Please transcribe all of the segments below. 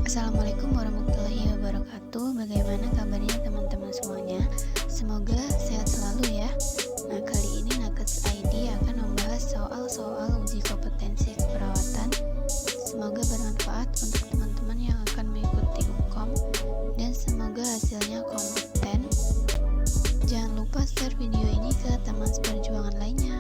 Assalamualaikum warahmatullahi wabarakatuh. Bagaimana kabarnya teman-teman semuanya? Semoga sehat selalu ya. Nah, kali ini Nakes ID akan membahas soal-soal uji kompetensi keperawatan. Semoga bermanfaat untuk teman-teman yang akan mengikuti UKOM dan semoga hasilnya kompeten. Jangan lupa share video ini ke teman seperjuangan lainnya.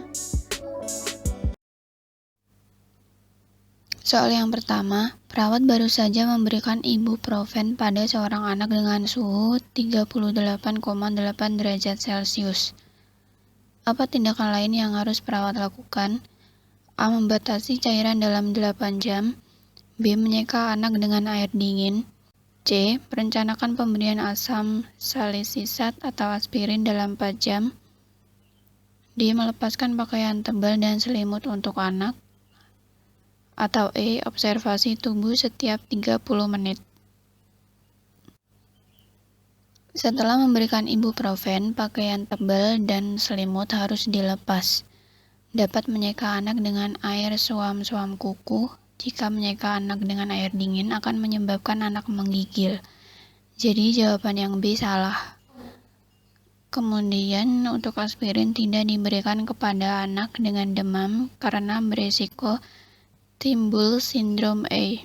Soal yang pertama, perawat baru saja memberikan ibuprofen pada seorang anak dengan suhu 38,8 derajat Celcius. Apa tindakan lain yang harus perawat lakukan? A. Membatasi cairan dalam 8 jam. B. Menyeka anak dengan air dingin. C. Merencanakan pemberian asam salisilsat atau aspirin dalam 4 jam. D. Melepaskan pakaian tebal dan selimut untuk anak. Atau E. Observasi tubuh setiap 30 menit. Setelah memberikan ibuprofen, pakaian tebal dan selimut harus dilepas. Dapat menyeka anak dengan air suam-suam kuku. Jika menyeka anak dengan air dingin akan menyebabkan anak menggigil. Jadi jawaban yang B salah. Kemudian untuk aspirin tidak diberikan kepada anak dengan demam karena beresiko timbul sindrom A.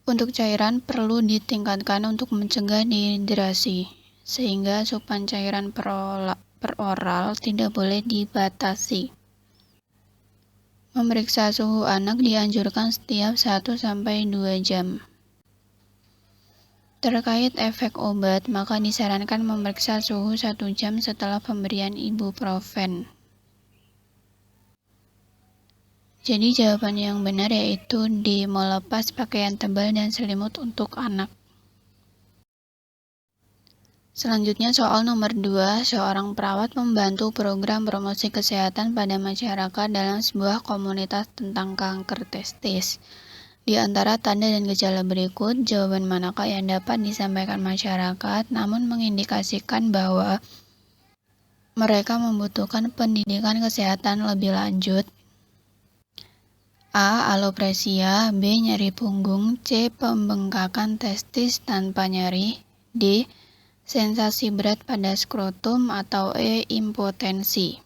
Untuk cairan perlu ditingkatkan untuk mencegah dehidrasi, sehingga asupan cairan per oral tidak boleh dibatasi. Memeriksa suhu anak dianjurkan setiap 1-2 jam. Terkait efek obat, maka disarankan memeriksa suhu 1 jam setelah pemberian ibuprofen. Jadi jawaban yang benar yaitu D. Melepas pakaian tebal dan selimut untuk anak. Selanjutnya soal nomor 2, seorang perawat membantu program promosi kesehatan pada masyarakat dalam sebuah komunitas tentang kanker testis. Di antara tanda dan gejala berikut, jawaban manakah yang dapat disampaikan masyarakat namun mengindikasikan bahwa mereka membutuhkan pendidikan kesehatan lebih lanjut? A. Alopecia. B. Nyeri punggung. C. Pembengkakan testis tanpa nyeri. D. Sensasi berat pada skrotum. Atau E. Impotensi.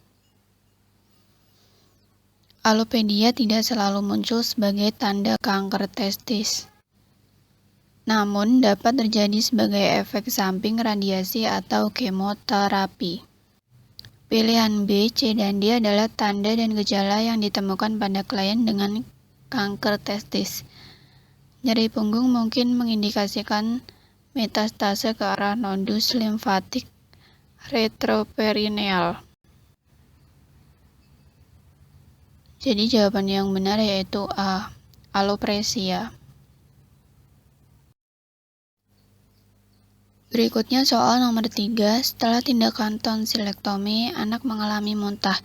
Alopecia tidak selalu muncul sebagai tanda kanker testis, namun dapat terjadi sebagai efek samping radiasi atau kemoterapi. Pilihan B, C, dan D adalah tanda dan gejala yang ditemukan pada klien dengan kanker testis. Nyeri punggung mungkin mengindikasikan metastase ke arah nodus limfatik retroperineal. Jadi jawaban yang benar yaitu A. Alopecia. Berikutnya soal nomor 3, setelah tindakan tonsilektomi, anak mengalami muntah.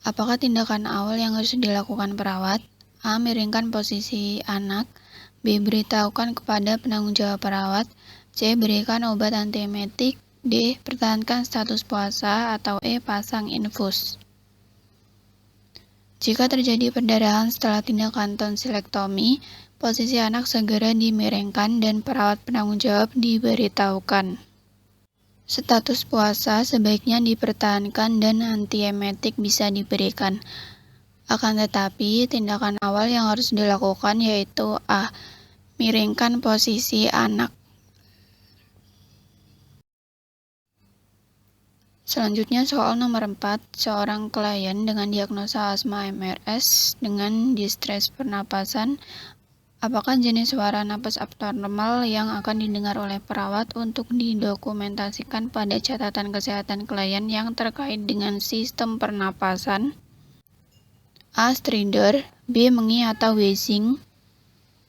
Apakah tindakan awal yang harus dilakukan perawat? A. Miringkan posisi anak. B. Beritahukan kepada penanggung jawab perawat. C. Berikan obat antiemetik. D. Pertahankan status puasa. Atau E. Pasang infus. Jika terjadi perdarahan setelah tindakan tonsilektomi, posisi anak segera dimiringkan dan perawat penanggung jawab diberitahukan. Status puasa sebaiknya dipertahankan dan antiemetik bisa diberikan. Akan tetapi, tindakan awal yang harus dilakukan yaitu A. Miringkan posisi anak. Selanjutnya soal nomor 4, seorang klien dengan diagnosa asma MRS dengan distres pernapasan. Apakah jenis suara napas abnormal yang akan didengar oleh perawat untuk didokumentasikan pada catatan kesehatan klien yang terkait dengan sistem pernapasan? A. Stridor. B. Mengi atau wheezing.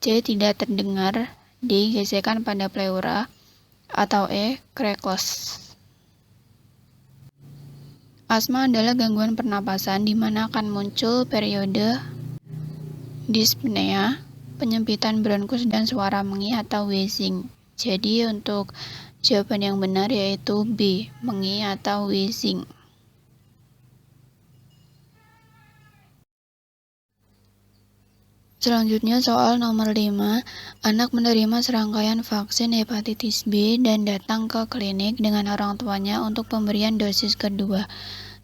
C. Tidak terdengar. D. Gesekan pada pleura. Atau E. Crackles. Asma adalah gangguan pernapasan di mana akan muncul periode dyspnea, penyempitan bronkus dan suara mengi atau wheezing. Jadi untuk jawaban yang benar yaitu B, mengi atau wheezing. Selanjutnya soal nomor 5, anak menerima serangkaian vaksin hepatitis B dan datang ke klinik dengan orang tuanya untuk pemberian dosis kedua.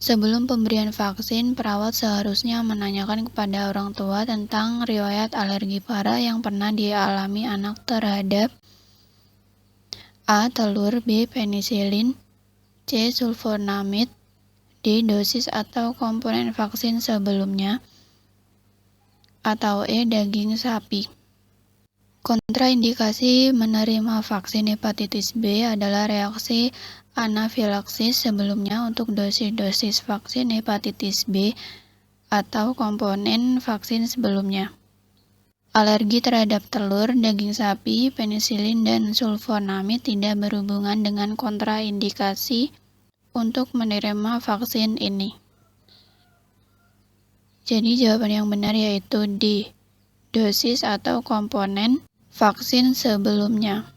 Sebelum pemberian vaksin, perawat seharusnya menanyakan kepada orang tua tentang riwayat alergi parah yang pernah dialami anak terhadap A. Telur, B. Penisilin, C. Sulfonamid, D. Dosis atau komponen vaksin sebelumnya, atau E. Daging sapi. Kontraindikasi menerima vaksin hepatitis B adalah reaksi anafilaksis sebelumnya untuk dosis-dosis vaksin hepatitis B atau komponen vaksin sebelumnya. Alergi terhadap telur, daging sapi, penisilin, dan sulfonamid tidak berhubungan dengan kontraindikasi untuk menerima vaksin ini. Jadi jawaban yang benar yaitu D, dosis atau komponen vaksin sebelumnya.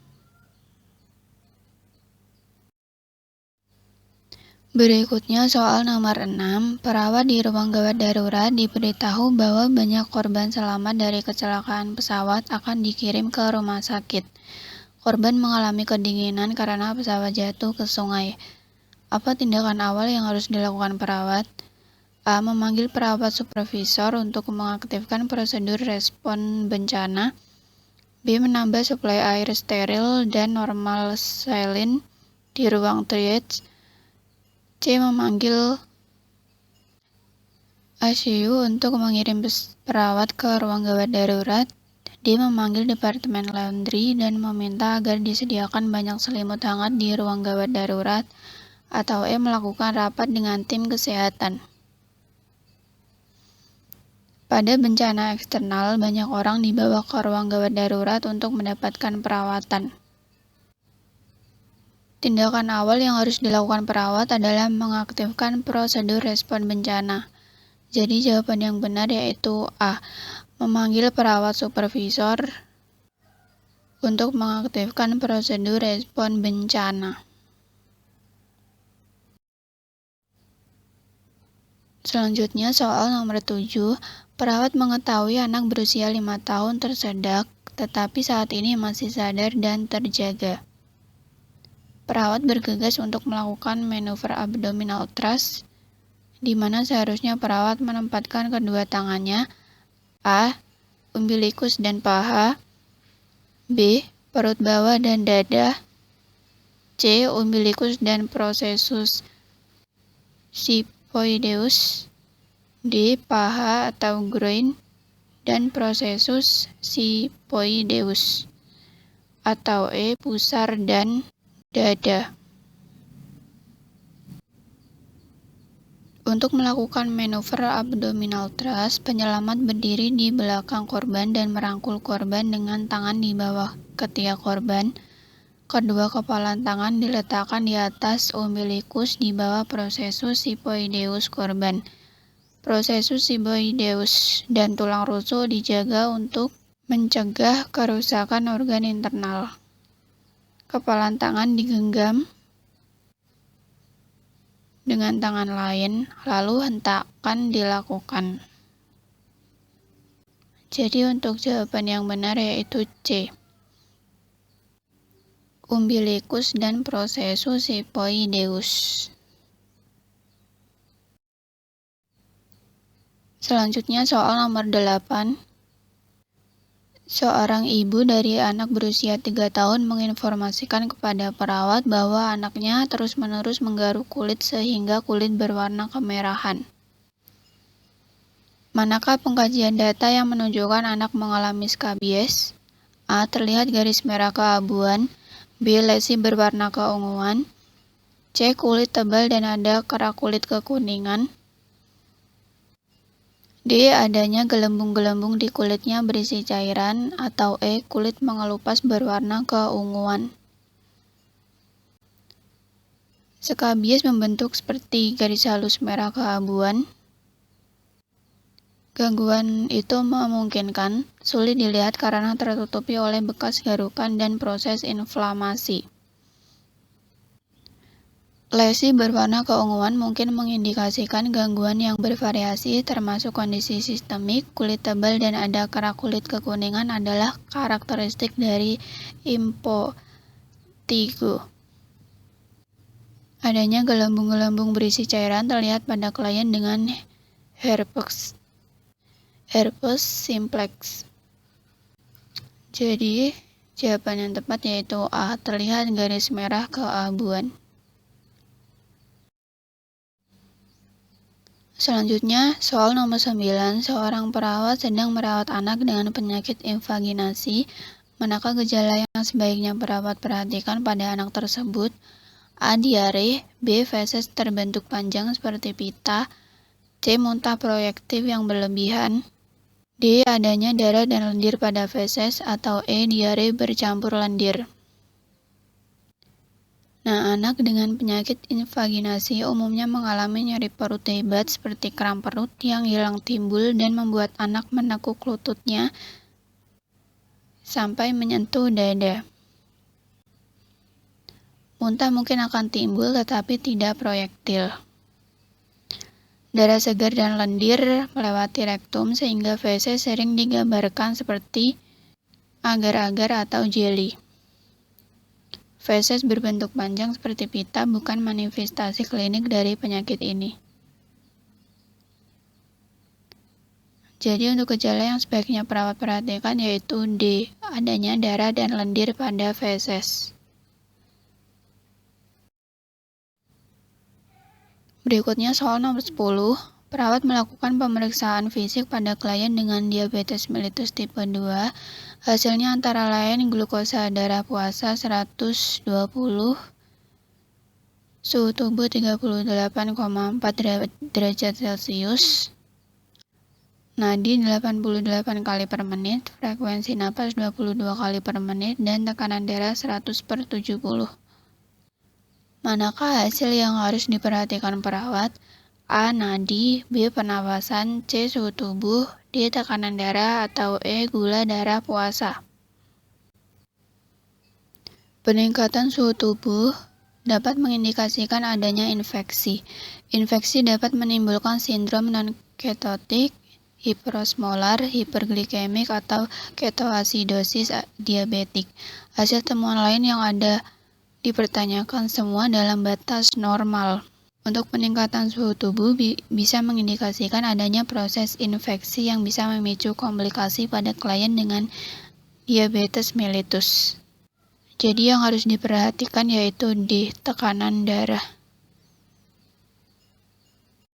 Berikutnya soal nomor 6, perawat di ruang gawat darurat diberitahu bahwa banyak korban selamat dari kecelakaan pesawat akan dikirim ke rumah sakit. Korban mengalami kedinginan karena pesawat jatuh ke sungai. Apa tindakan awal yang harus dilakukan perawat? A. Memanggil perawat supervisor untuk mengaktifkan prosedur respon bencana. B. Menambah suplai air steril dan normal saline di ruang triage. C. Memanggil ICU untuk mengirim perawat ke ruang gawat darurat. D. Memanggil departemen laundry dan meminta agar disediakan banyak selimut hangat di ruang gawat darurat. Atau E. Melakukan rapat dengan tim kesehatan. Pada bencana eksternal, banyak orang dibawa ke ruang gawat darurat untuk mendapatkan perawatan. Tindakan awal yang harus dilakukan perawat adalah mengaktifkan prosedur respon bencana. Jadi jawaban yang benar yaitu A. Memanggil perawat supervisor untuk mengaktifkan prosedur respon bencana. Selanjutnya soal nomor 7, perawat mengetahui anak berusia 5 tahun tersedak, tetapi saat ini masih sadar dan terjaga. Perawat bergegas untuk melakukan manuver abdominal thrust, di mana seharusnya perawat menempatkan kedua tangannya A. Umbilikus dan paha, B. Perut bawah dan dada, C. Umbilikus dan prosesus xiphoideus, D. Paha atau groin dan prosesus xiphoideus, atau E. Pusar dan dada. Untuk melakukan manuver abdominal thrust, penyelamat berdiri di belakang korban dan merangkul korban dengan tangan di bawah ketiak korban. Kedua kepalan tangan diletakkan di atas umbilikus di bawah prosesus xiphoideus korban. Prosesus xiphoideus dan tulang rusuk dijaga untuk mencegah kerusakan organ internal. Kepalan tangan digenggam dengan tangan lain, lalu hentakan dilakukan. Jadi untuk jawaban yang benar yaitu C. Umbilikus dan prosesus xiphoideus. Selanjutnya soal nomor 8. Seorang ibu dari anak berusia 3 tahun menginformasikan kepada perawat bahwa anaknya terus-menerus menggaruk kulit sehingga kulit berwarna kemerahan. Manakah pengkajian data yang menunjukkan anak mengalami skabies? A. Terlihat garis merah keabuan, B. Lesi berwarna keunguan, C. Kulit tebal dan ada kerak kulit kekuningan, D. Adanya gelembung-gelembung di kulitnya berisi cairan, atau E. Kulit mengelupas berwarna keunguan. Skabies membentuk seperti garis halus merah keabuan. Gangguan itu memungkinkan sulit dilihat karena tertutupi oleh bekas garukan dan proses inflamasi. Lesi berwarna keunguan mungkin mengindikasikan gangguan yang bervariasi termasuk kondisi sistemik. Kulit tebal dan ada kerak kulit kekuningan adalah karakteristik dari impetigo. Adanya gelembung-gelembung berisi cairan terlihat pada klien dengan herpes simplex. Jadi, jawaban yang tepat yaitu A, terlihat garis merah keabuan. Selanjutnya, soal nomor 9, seorang perawat sedang merawat anak dengan penyakit invaginasi. Manakah gejala yang sebaiknya perawat perhatikan pada anak tersebut? A. Diare, B. Feses terbentuk panjang seperti pita, C. Muntah proyektif yang berlebihan, D. Adanya darah dan lendir pada feses, atau E. Diare bercampur lendir. Nah, anak dengan penyakit invaginasi umumnya mengalami nyeri perut hebat seperti kram perut yang hilang timbul dan membuat anak menekuk lututnya sampai menyentuh dada. Muntah mungkin akan timbul tetapi tidak proyektil. Darah segar dan lendir melewati rektum sehingga feses sering digambarkan seperti agar-agar atau jeli. Feses berbentuk panjang seperti pita bukan manifestasi klinik dari penyakit ini. Jadi untuk gejala yang sebaiknya perawat perhatikan yaitu D, adanya darah dan lendir pada feses. Berikutnya soal nomor 10. Perawat melakukan pemeriksaan fisik pada klien dengan diabetes mellitus tipe 2. Hasilnya antara lain glukosa darah puasa 120, suhu tubuh 38,4 derajat Celcius, nadi 88 kali per menit, frekuensi napas 22 kali per menit, dan tekanan darah 100/70. Manakah hasil yang harus diperhatikan perawat? A. Nadi, B. Pernapasan, C. Suhu tubuh, D. Tekanan darah, atau E. Gula darah puasa. Peningkatan suhu tubuh dapat mengindikasikan adanya infeksi. Infeksi dapat menimbulkan sindrom non-ketotik, hiperosmolar, hiperglikemik, atau ketoasidosis diabetik. Hasil temuan lain yang ada dipertanyakan semua dalam batas normal. Untuk peningkatan suhu tubuh bisa mengindikasikan adanya proses infeksi yang bisa memicu komplikasi pada klien dengan diabetes mellitus. Jadi yang harus diperhatikan yaitu D, tekanan darah.